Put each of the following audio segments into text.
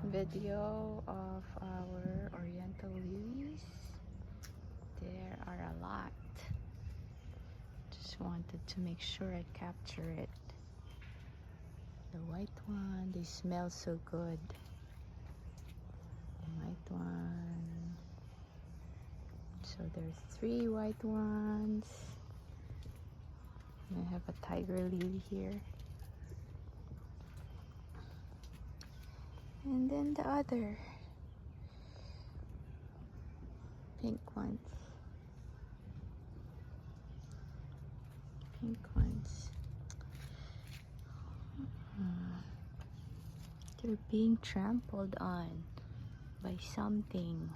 video of our oriental lilies. There are a lot. Just wanted to make sure I capture it. The white one, they smell so good. The white one. So there's 3 white ones. And I have a tiger lily here. And then the other pink ones. Pink ones. They're being trampled on by something.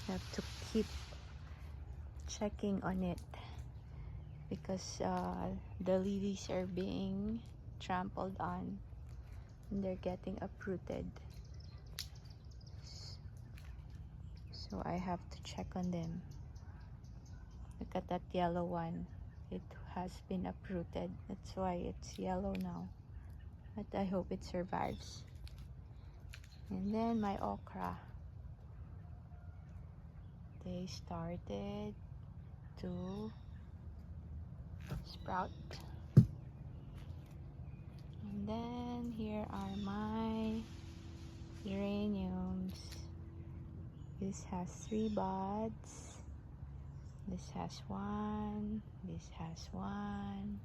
Have to keep checking on it because the lilies are being trampled on and they're getting uprooted, so I have to check on them. Look at that yellow one, it has been uprooted, that's why it's yellow now, but I hope it survives. And then my okra, they started to sprout. And then here are my geraniums. This has 3 buds. This has 1. This has 1.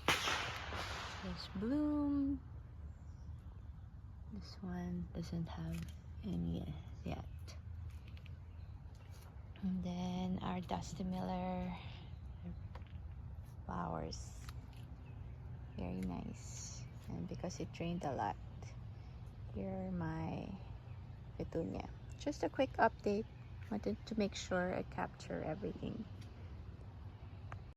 This bloom. This one doesn't have any yet. And then our Dusty Miller flowers, very nice, and because it rained a lot. Here are my petunia. Just a quick update, wanted to make sure I capture everything.